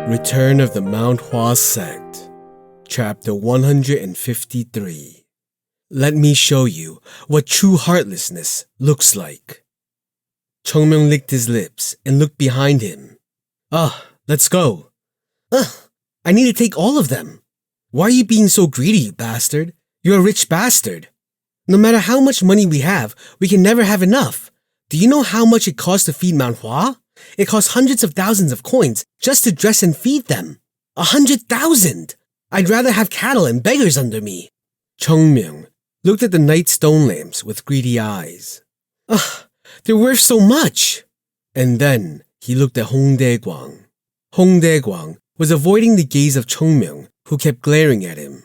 Return of the Mount Hua Sect, Chapter 153. Let me show you what true heartlessness looks like. Chung Myung licked his lips and looked behind him. Let's go. I need to take all of them. Why are you being so greedy, you bastard? You're a rich bastard. No matter how much money we have, we can never have enough. Do you know how much it costs to feed Mount Hua? It costs hundreds of thousands of coins just to dress and feed them. 100,000! I'd rather have cattle and beggars under me. Chung Myung looked at the night stone lamps with greedy eyes. They're worth so much. And then he looked at Hong Dae-kwang. Hong Dae-kwang was avoiding the gaze of Chung Myung, who kept glaring at him.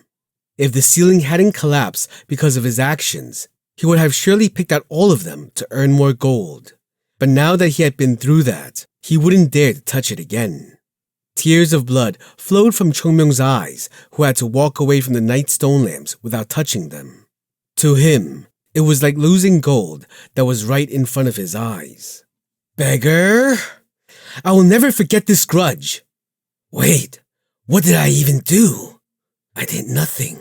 If the ceiling hadn't collapsed because of his actions, he would have surely picked out all of them to earn more gold. But now that he had been through that, he wouldn't dare to touch it again. Tears of blood flowed from Chung Myung's eyes, who had to walk away from the night stone lamps without touching them. To him, it was like losing gold that was right in front of his eyes. Beggar! I will never forget this grudge. Wait, what did I even do? I did nothing.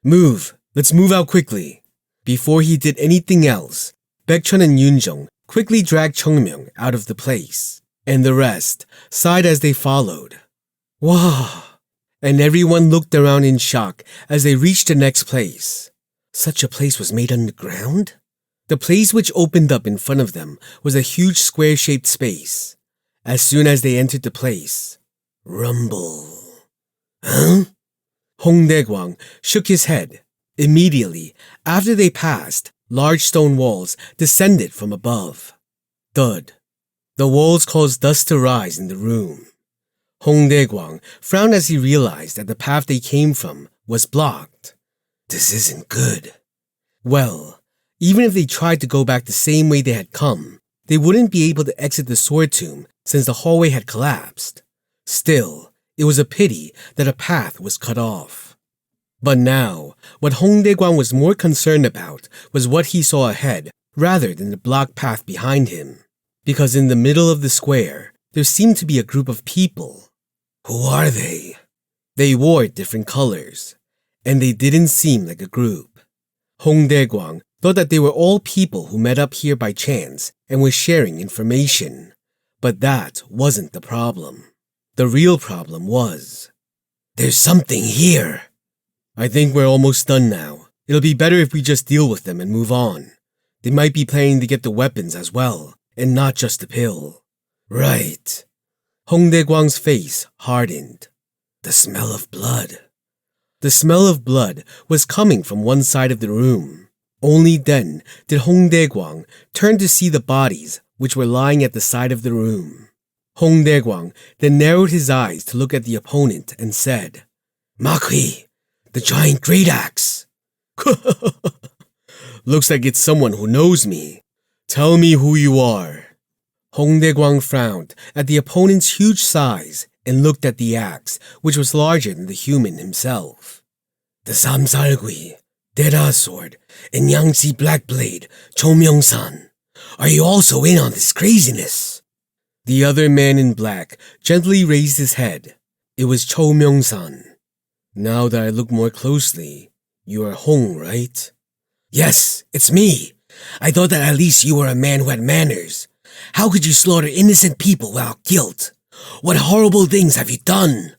Move, let's move out quickly. Before he did anything else, Baekchun and Yoonjung quickly dragged Chung Myung out of the place, and the rest sighed as they followed. Wow! And everyone looked around in shock as they reached the next place. Such a place was made underground? The place which opened up in front of them was a huge square-shaped space. As soon as they entered the place, rumble. Huh? Hong Dae-kwang shook his head. Immediately, after they passed, large stone walls descended from above. Thud. The walls caused dust to rise in the room. Hong Dae-kwang frowned as he realized that the path they came from was blocked. This isn't good. Well, even if they tried to go back the same way they had come, they wouldn't be able to exit the sword tomb since the hallway had collapsed. Still, it was a pity that a path was cut off. But now, what Hong Dae-kwang was more concerned about was what he saw ahead rather than the blocked path behind him. Because in the middle of the square, there seemed to be a group of people. Who are they? They wore different colors, and they didn't seem like a group. Hong Dae-kwang thought that they were all people who met up here by chance and were sharing information. But that wasn't the problem. The real problem was, there's something here. I think we're almost done now. It'll be better if we just deal with them and move on. They might be planning to get the weapons as well, and not just the pill. Right. Hong Dae-kwang's face hardened. The smell of blood. The smell of blood was coming from one side of the room. Only then did Hong Dae-kwang turn to see the bodies which were lying at the side of the room. Hong Dae-kwang then narrowed his eyes to look at the opponent and said, Makhui, the giant great axe. Looks like it's someone who knows me. Tell me who you are. Hong Dae-kwang frowned at the opponent's huge size and looked at the axe, which was larger than the human himself. The Samsalgui, Dera sword, and Yangtze black blade, Cho Myung-san. Are you also in on this craziness? The other man in black gently raised his head. It was Cho Myung-san. Now that I look more closely, you are Hong, right? Yes, it's me. I thought that at least you were a man who had manners. How could you slaughter innocent people without guilt? What horrible things have you done?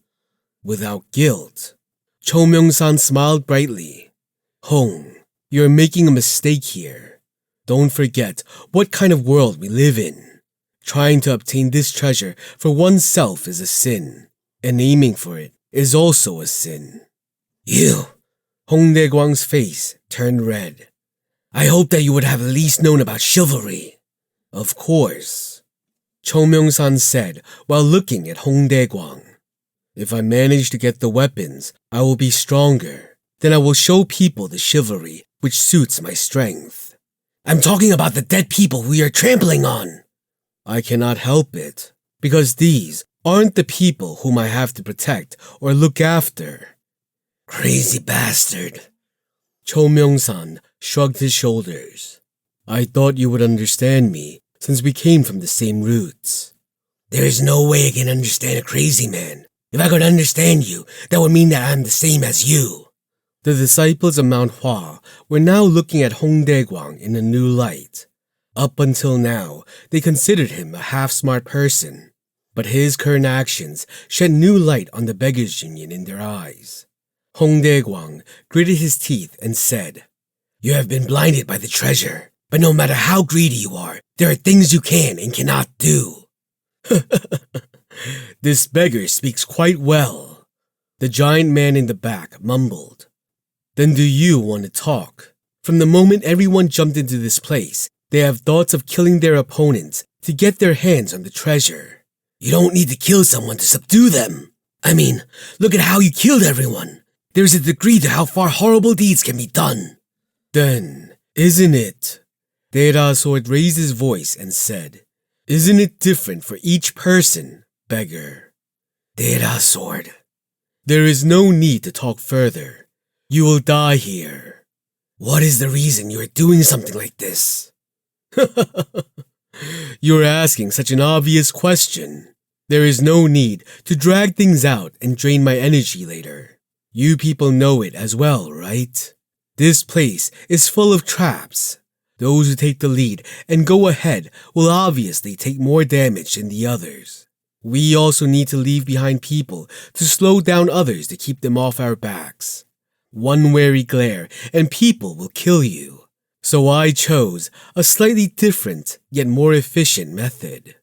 Without guilt? Cho Myung-san smiled brightly. Hong, you're making a mistake here. Don't forget what kind of world we live in. Trying to obtain this treasure for oneself is a sin, and aiming for it is also a sin. You! Hong Dae-kwang's face turned red. I hope that you would have at least known about chivalry. Of course. Cho Myung-san said while looking at Hong Dae-kwang. If I manage to get the weapons, I will be stronger. Then I will show people the chivalry which suits my strength. I'm talking about the dead people we are trampling on. I cannot help it, because these aren't the people whom I have to protect or look after. Crazy bastard. Cho Myung-san shrugged his shoulders. I thought you would understand me since we came from the same roots. There is no way I can understand a crazy man If I could understand you, that would mean that I'm the same as you. The disciples of Mount Hua were now looking at Hong Dae-gwang in a new light. Up until now, they considered him a half-smart person, but his current actions shed new light on the beggars' union in their eyes. Hong Dae-gwang gritted his teeth and said, "You have been blinded by the treasure, but no matter how greedy you are, there are things you can and cannot do." This beggar speaks quite well, the giant man in the back mumbled. Then do you want to talk? From the moment everyone jumped into this place, they have thoughts of killing their opponents to get their hands on the treasure. You don't need to kill someone to subdue them. I mean, look at how you killed everyone. There's a degree to how far horrible deeds can be done. Then, isn't it? Dae-ra Sword raised his voice and said, "Isn't it different for each person, beggar?" Dae-ra Sword, there is no need to talk further. You will die here. What is the reason you are doing something like this? You're asking such an obvious question. There is no need to drag things out and drain my energy later. You people know it as well, right? This place is full of traps. Those who take the lead and go ahead will obviously take more damage than the others. We also need to leave behind people to slow down others to keep them off our backs. One wary glare and people will kill you. So I chose a slightly different yet more efficient method.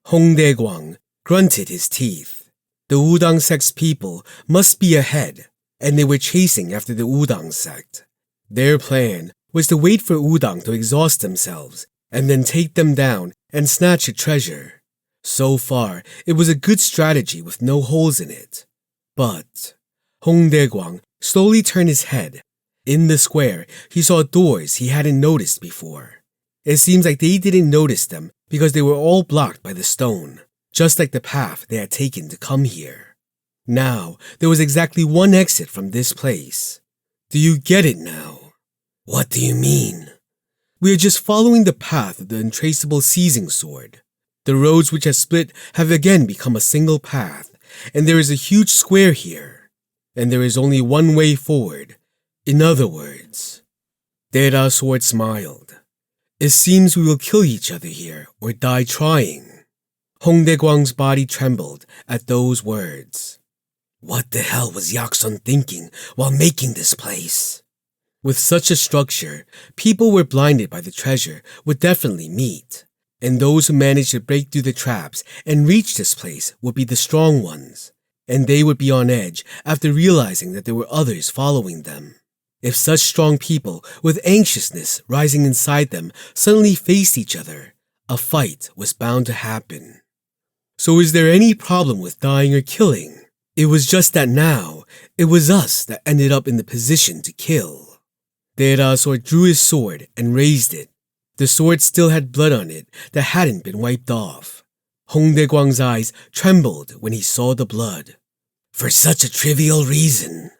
Hong Dae-gwang grunted his teeth. The Wudang sect's people must be ahead, and they were chasing after the Wudang sect. Their plan was to wait for Wudang to exhaust themselves and then take them down and snatch a treasure. So far, it was a good strategy with no holes in it. But Hong Dae-gwang slowly turned his head. In the square, he saw doors he hadn't noticed before. It seems like they didn't notice them because they were all blocked by the stone, just like the path they had taken to come here. Now, there was exactly one exit from this place. Do you get it now? What do you mean? We are just following the path of the untraceable seizing sword. The roads which have split have again become a single path, and there is a huge square here. And there is only one way forward. In other words, Dae-ra Sword smiled. It seems we will kill each other here or die trying. Hong Dae-gwang's body trembled at those words. What the hell was Yak-sun thinking while making this place? With such a structure, people who were blinded by the treasure would definitely meet, and those who managed to break through the traps and reach this place would be the strong ones, and they would be on edge after realizing that there were others following them. If such strong people with anxiousness rising inside them suddenly faced each other, a fight was bound to happen. So is there any problem with dying or killing? It was just that now, it was us that ended up in the position to kill. Dae-ra Sword drew his sword and raised it. The sword still had blood on it that hadn't been wiped off. Hong Dae-gwang's eyes trembled when he saw the blood. For such a trivial reason.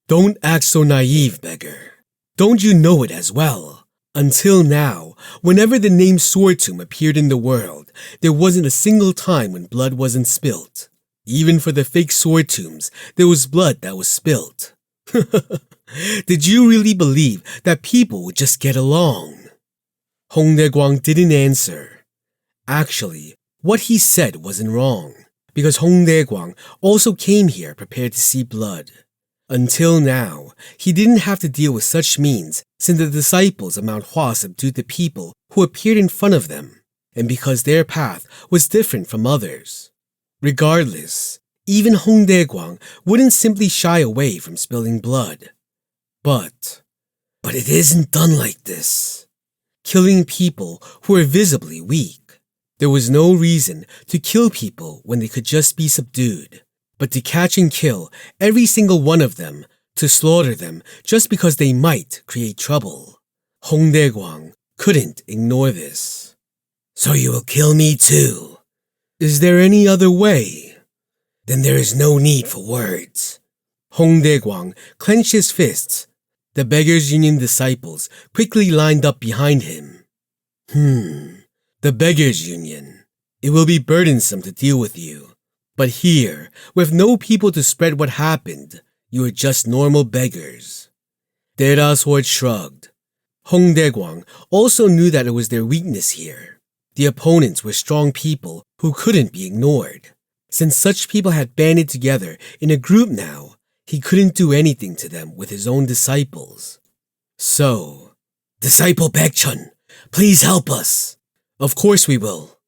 Don't act so naive, beggar. Don't you know it as well? Until now, whenever the name Sword Tomb appeared in the world, there wasn't a single time when blood wasn't spilt. Even for the fake sword tombs, there was blood that was spilt. Did you really believe that people would just get along? Hong Dae-gwang didn't answer. Actually, what he said wasn't wrong, because Hong Dae-gwang also came here prepared to see blood. Until now, he didn't have to deal with such means since the disciples of Mount Hua subdued the people who appeared in front of them, and because their path was different from others. Regardless, even Hong Dae-gwang wouldn't simply shy away from spilling blood. But it isn't done like this. Killing people who are visibly weak. There was no reason to kill people when they could just be subdued, but to catch and kill every single one of them, to slaughter them just because they might create trouble. Hong Dae-gwang couldn't ignore this. So you will kill me too? Is there any other way? Then there is no need for words. Hong Dae-gwang clenched his fists. The Beggars' Union disciples quickly lined up behind him. The Beggars' Union. It will be burdensome to deal with you. But here, with no people to spread what happened, you are just normal beggars. Dera Sword shrugged. Hong Dae-gwang also knew that it was their weakness here. The opponents were strong people who couldn't be ignored. Since such people had banded together in a group now, he couldn't do anything to them with his own disciples. So, Disciple Baekchun, please help us. Of course we will.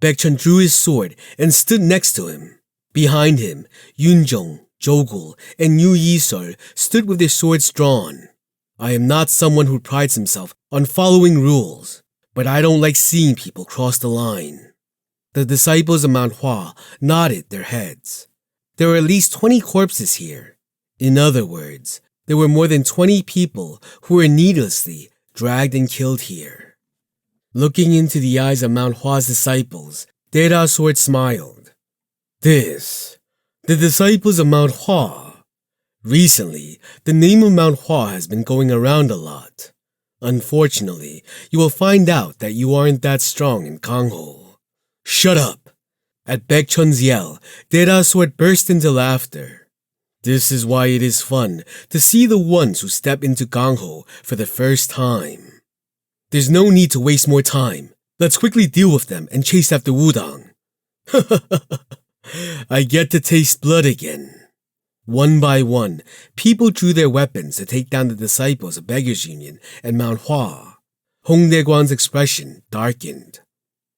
Baekchun drew his sword and stood next to him. Behind him, Yoonjung, Jogul, and Yu Yi-sol stood with their swords drawn. I am not someone who prides himself on following rules, but I don't like seeing people cross the line. The disciples of Mount Hua nodded their heads. There were at least 20 corpses here. In other words, there were more than 20 people who were needlessly dragged and killed here. Looking into the eyes of Mount Hua's disciples, Dera Sword smiled. The disciples of Mount Hua. Recently, the name of Mount Hua has been going around a lot. Unfortunately, you will find out that you aren't that strong in Gangho. Shut up! At Baekchun's yell, Dera Sword burst into laughter. This is why it is fun to see the ones who step into Gangho for the first time. There's no need to waste more time. Let's quickly deal with them and chase after Wudang. I get to taste blood again. One by one, people drew their weapons to take down the disciples of Beggars Union and Mount Hua. Hong Dae-gwan's expression darkened.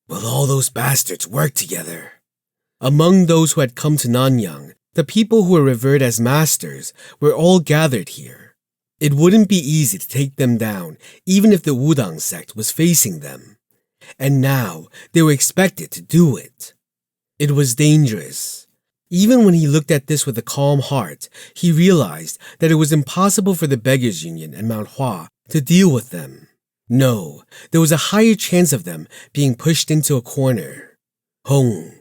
Will all those bastards work together? Among those who had come to Nanyang, the people who were revered as masters were all gathered here. It wouldn't be easy to take them down, even if the Wudang sect was facing them. And now, they were expected to do it. It was dangerous. Even when he looked at this with a calm heart, he realized that it was impossible for the Beggars Union and Mount Hua to deal with them. No, there was a higher chance of them being pushed into a corner. Hong,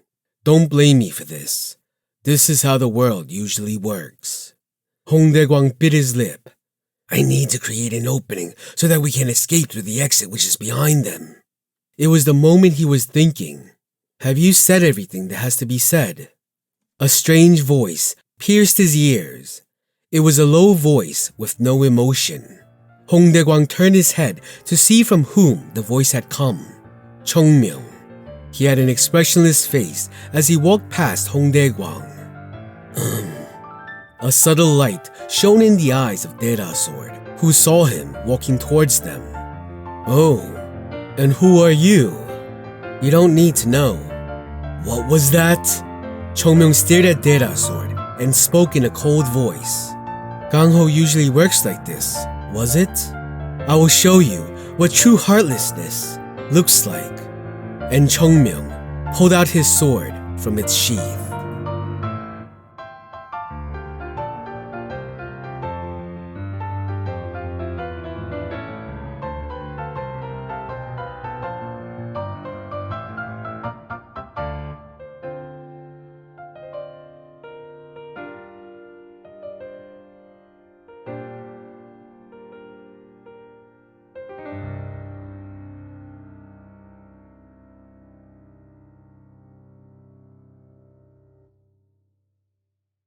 don't blame me for this. This is how the world usually works. Hong Dae-gwang bit his lip. I need to create an opening so that we can escape through the exit which is behind them. It was the moment he was thinking. Have you said everything that has to be said? A strange voice pierced his ears. It was a low voice with no emotion. Hong Dae-gwang turned his head to see from whom the voice had come. Chung Myung. He had an expressionless face as he walked past Hong Dae-gwang. A subtle light shone in the eyes of Dera Sword, who saw him walking towards them. Oh, and who are you? You don't need to know. What was that? Chung Myung stared at Dera Sword and spoke in a cold voice. Gangho usually works like this, was it? I will show you what true heartlessness looks like. And Chung Myung pulled out his sword from its sheath.